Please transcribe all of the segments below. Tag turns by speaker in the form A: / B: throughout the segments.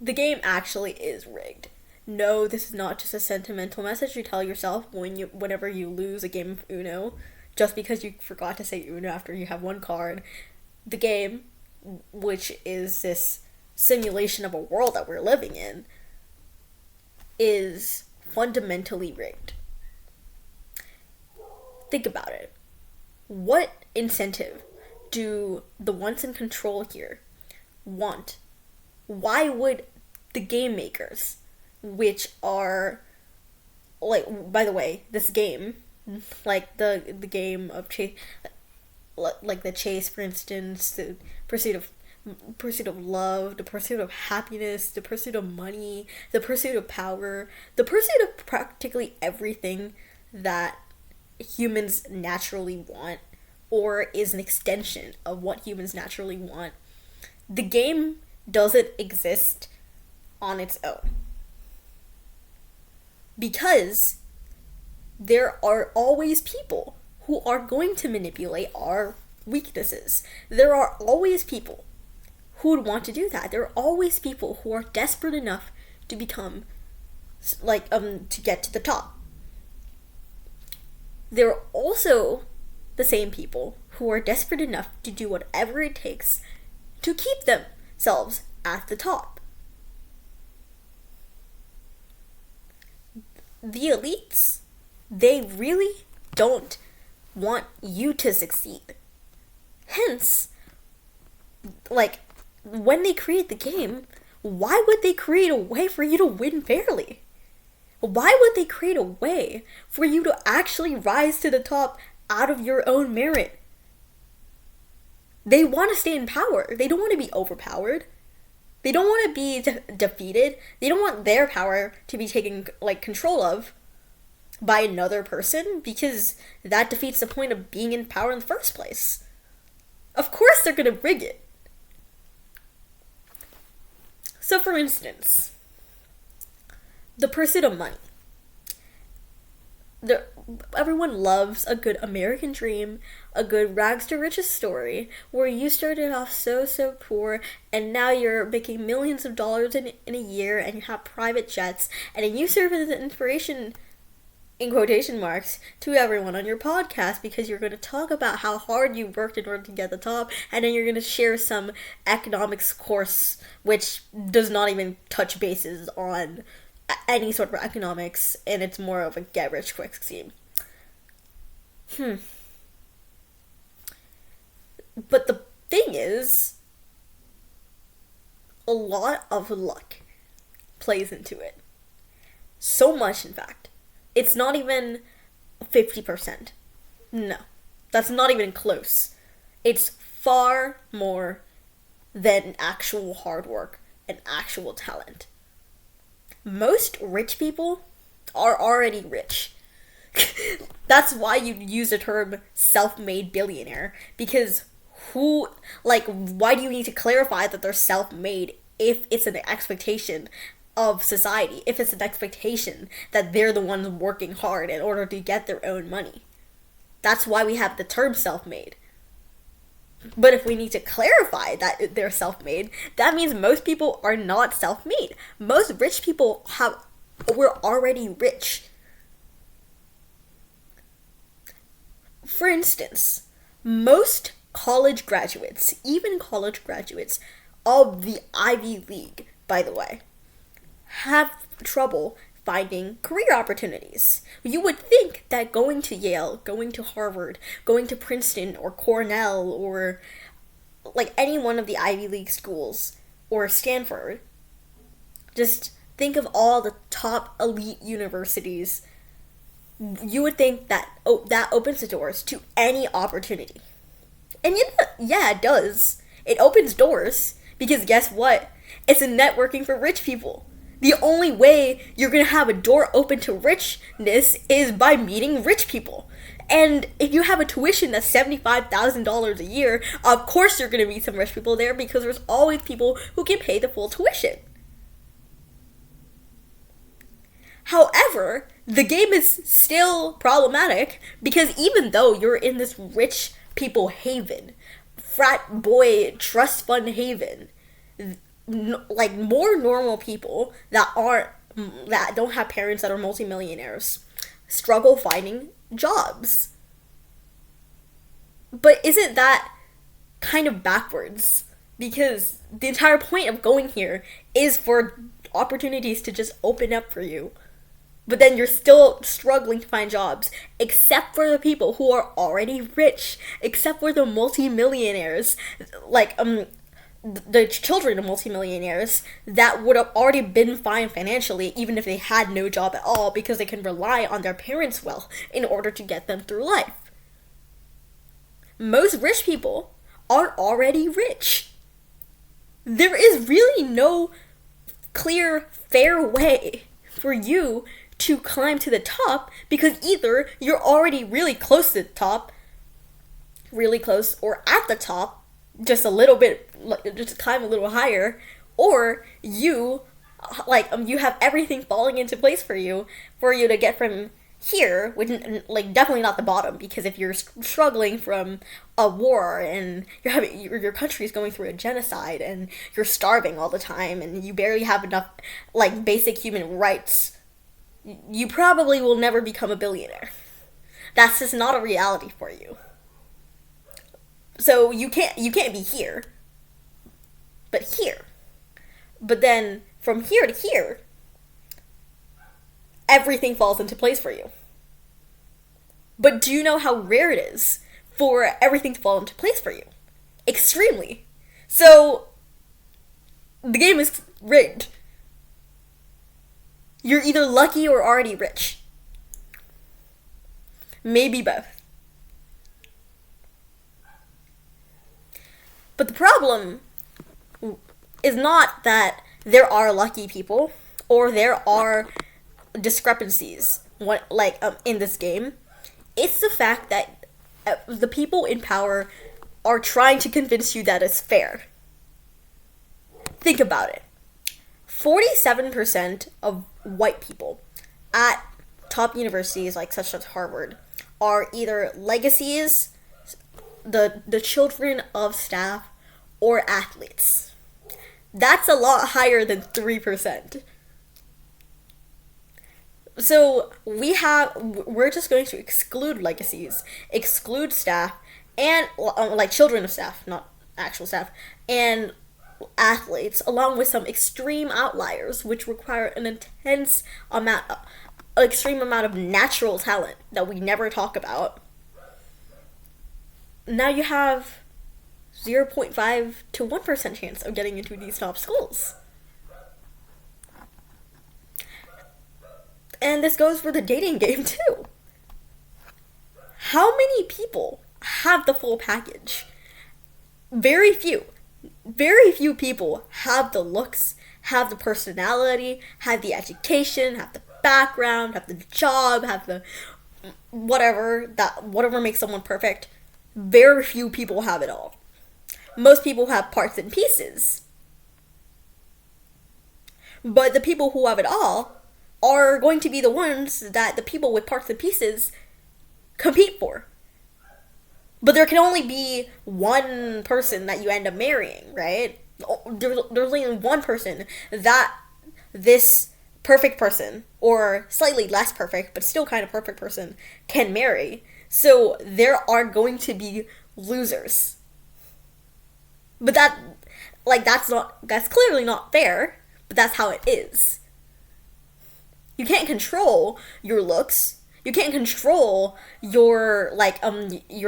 A: The game actually is rigged. No, this is not just a sentimental message you tell yourself whenever you lose a game of Uno, just because you forgot to say Uno after you have one card. The game, which is this simulation of a world that we're living in, is fundamentally rigged. Think about it. What incentive do the ones in control here want? Why would the game makers, which are, like, by the way, this game, like the game of chase, like the chase, for instance, the pursuit of love, the pursuit of happiness, the pursuit of money, the pursuit of power, the pursuit of practically everything that humans naturally want, or is an extension of what humans naturally want. The game doesn't exist on its own. Because there are always people who are going to manipulate our weaknesses. There are always people who would want to do that. There are always people who are desperate enough to become, to get to the top. There are also the same people who are desperate enough to do whatever it takes to keep themselves at the top. The elites, they really don't want you to succeed. Hence, when they create the game, why would they create a way for you to win fairly? Why would they create a way for you to actually rise to the top out of your own merit? They want to stay in power. They don't want to be overpowered. They don't want to be defeated. They don't want their power to be taken control of by another person, because that defeats the point of being in power in the first place. Of course they're going to rig it. So for instance, the pursuit of money. Everyone loves a good American dream, a good rags to riches story, where you started off so poor, and now you're making millions of dollars in a year, and you have private jets, and then you serve as an inspiration, in quotation marks, to everyone on your podcast, because you're going to talk about how hard you worked in order to get the top, and then you're going to share some economics course which does not even touch bases on any sort of economics, and it's more of a get-rich-quick scheme. But the thing is, a lot of luck plays into it. So much, in fact. It's not even 50%. No. That's not even close. It's far more than actual hard work and actual talent. Most rich people are already rich. That's why you use the term self-made billionaire, because why do you need to clarify that they're self-made if it's an expectation of society, if it's an expectation that they're the ones working hard in order to get their own money? That's why we have the term self-made. But if we need to clarify that they're self-made, that means most people are not self-made. Most rich people were already rich. For instance, most college graduates, even college graduates of the Ivy League, by the way, have trouble finding career opportunities. You would think that going to Yale, going to Harvard, going to Princeton or Cornell or any one of the Ivy League schools or Stanford, just think of all the top elite universities, you would think that that opens the doors to any opportunity. And yeah, it does. It opens doors because guess what? It's a networking for rich people. The only way you're going to have a door open to richness is by meeting rich people. And if you have a tuition that's $75,000 a year, of course you're going to meet some rich people there, because there's always people who can pay the full tuition. However, the game is still problematic, because even though you're in this rich people haven, frat boy trust fund haven, like more normal people that don't have parents that are multimillionaires struggle finding jobs. But isn't that kind of backwards? Because the entire point of going here is for opportunities to just open up for you. But then you're still struggling to find jobs, except for the people who are already rich, except for the multimillionaires, like the children of multimillionaires that would have already been fine financially even if they had no job at all because they can rely on their parents' wealth in order to get them through life. Most rich people are already rich. There is really no clear, fair way for you to climb to the top because either you're already really close to the top, really close, or at the top, just a little bit, just climb a little higher, or you have everything falling into place for you to get from here, which like definitely not the bottom, because if you're struggling from a war and your country is going through a genocide and you're starving all the time and you barely have enough like basic human rights, you probably will never become a billionaire. That's just not a reality for you. So you can't be here, but here. But then from here to here, everything falls into place for you. But do you know how rare it is for everything to fall into place for you? Extremely. So the game is rigged. You're either lucky or already rich. Maybe both. But the problem is not that there are lucky people or there are discrepancies in this game. It's the fact that the people in power are trying to convince you that it's fair. Think about it. 47% of white people at top universities like such as Harvard are either legacies, the children of staff, or athletes. That's a lot higher than 3%. So we're just going to exclude legacies, exclude staff, and like children of staff, not actual staff, and athletes, along with some extreme outliers, which require an extreme amount of natural talent that we never talk about. Now you have 0.5 to 1% chance of getting into these top schools. And this goes for the dating game too. How many people have the full package? Very few. Very few people have the looks, have the personality, have the education, have the background, have the job, have the whatever makes someone perfect. Very few people have it all. Most people have parts and pieces. But the people who have it all are going to be the ones that the people with parts and pieces compete for. But there can only be one person that you end up marrying, right? There's only one person that this perfect person, or slightly less perfect, but still kind of perfect person, can marry. So there are going to be losers. But that's clearly not fair, but that's how it is. You can't control your looks. You can't control your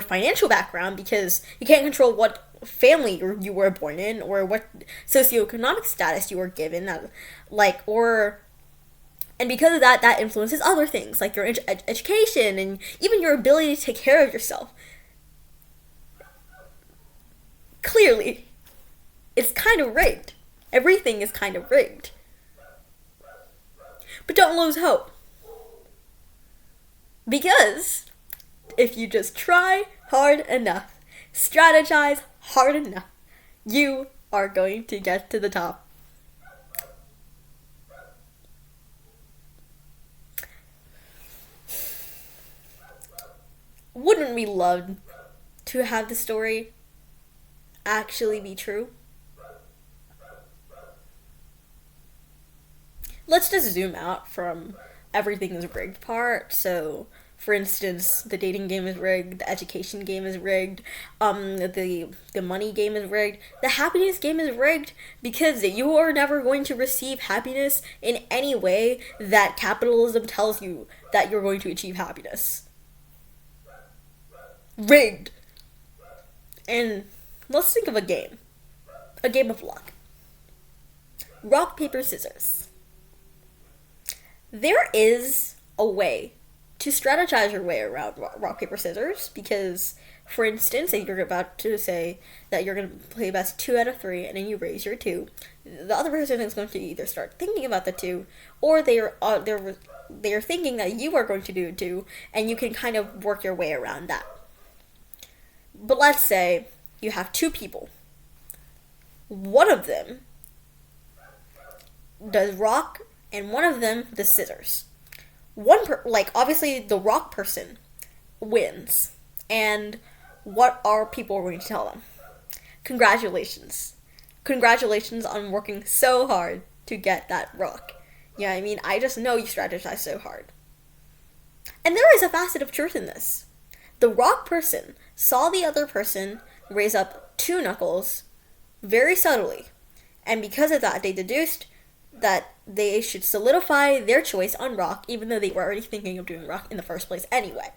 A: financial background because you can't control what family you were born in or what socioeconomic status you were given, and because of that influences other things like your education and even your ability to take care of yourself. Clearly, it's kind of rigged. Everything is kind of rigged. But don't lose hope. Because if you just try hard enough, strategize hard enough, you are going to get to the top. Wouldn't we love to have the story actually be true? let's just zoom out from everything is rigged part. So, for instance, the dating game is rigged, the education game is rigged, the money game is rigged, the happiness game is rigged because you are never going to receive happiness in any way that capitalism tells you that you're going to achieve happiness. Rigged. And let's think of a game of luck. Rock, paper, scissors. There is a way to strategize your way around rock, paper, scissors because, for instance, if you're about to say that you're going to play best 2 out of 3 and then you raise your 2, the other person is going to either start thinking about the 2 or they're thinking that you are going to do 2 and you can kind of work your way around that. But let's say you have 2 people. One of them does rock and one of them does scissors. Obviously the rock person wins. And what are people going to tell them? Congratulations. Congratulations on working so hard to get that rock. Yeah, I mean, I just know you strategized so hard. And there is a facet of truth in this. The rock person saw the other person raise up 2 knuckles very subtly. And because of that, they deduced that they should solidify their choice on rock, even though they were already thinking of doing rock in the first place anyway.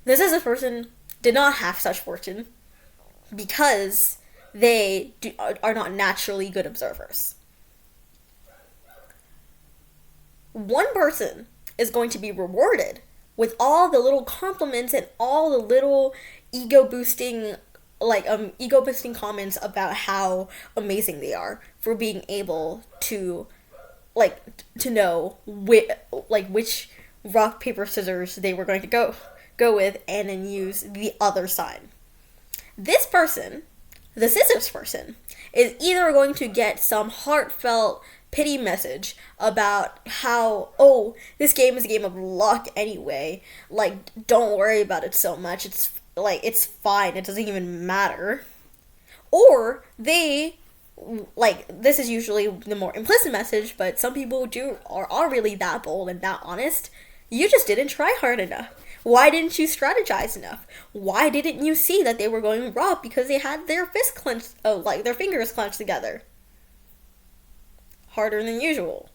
A: This is a person did not have such fortune because they are not naturally good observers. One person is going to be rewarded with all the little compliments and all the little ego-boosting comments about how amazing they are for being able to know which rock, paper, scissors they were going to go with and then use the other side. This person, the scissors person, is either going to get some heartfelt pity message about how, oh, this game is a game of luck anyway, don't worry about it so much, it's fine, it doesn't even matter. Or they, this is usually the more implicit message, but some people are really that bold and that honest. You just didn't try hard enough. Why didn't you strategize enough? Why didn't you see that they were going rock because they had their fists clenched, their fingers clenched together? Harder than usual.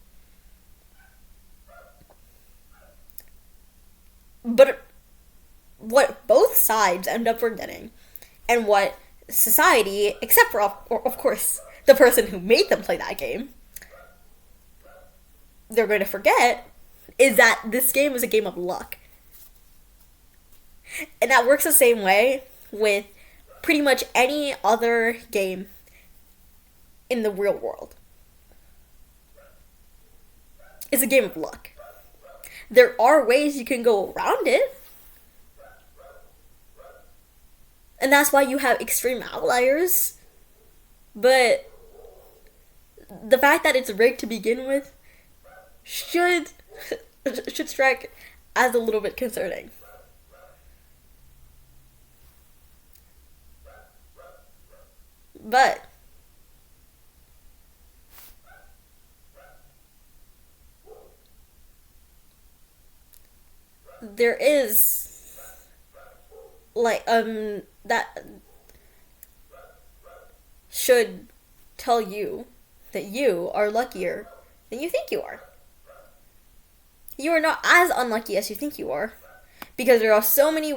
A: But what both sides end up forgetting, and what society, except for, of course, the person who made them play that game, they're going to forget, is that this game is a game of luck. And that works the same way with pretty much any other game in the real world. It's a game of luck. There are ways you can go around it. And that's why you have extreme outliers. But the fact that it's rigged to begin with should strike as a little bit concerning. But there is that should tell you that you are luckier than you think you are. You are not as unlucky as you think you are, because there are so many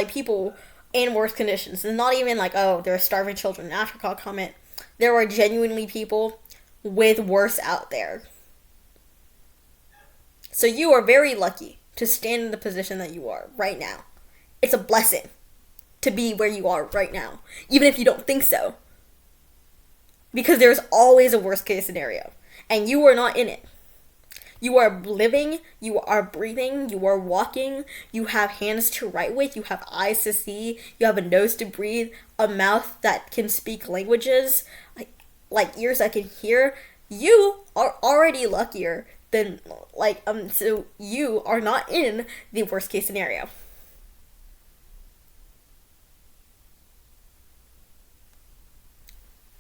A: people in worse conditions. It's not even there are starving children in Africa comment. There are genuinely people with worse out there. So you are very lucky to stand in the position that you are right now. It's a blessing to be where you are right now, even if you don't think so. Because there's always a worst case scenario, and you are not in it. You are living, you are breathing, you are walking, you have hands to write with, you have eyes to see, you have a nose to breathe, a mouth that can speak languages, ears that can hear. You are already luckier than, so you are not in the worst case scenario.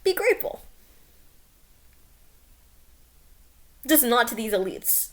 A: Be grateful. Just not to these elites.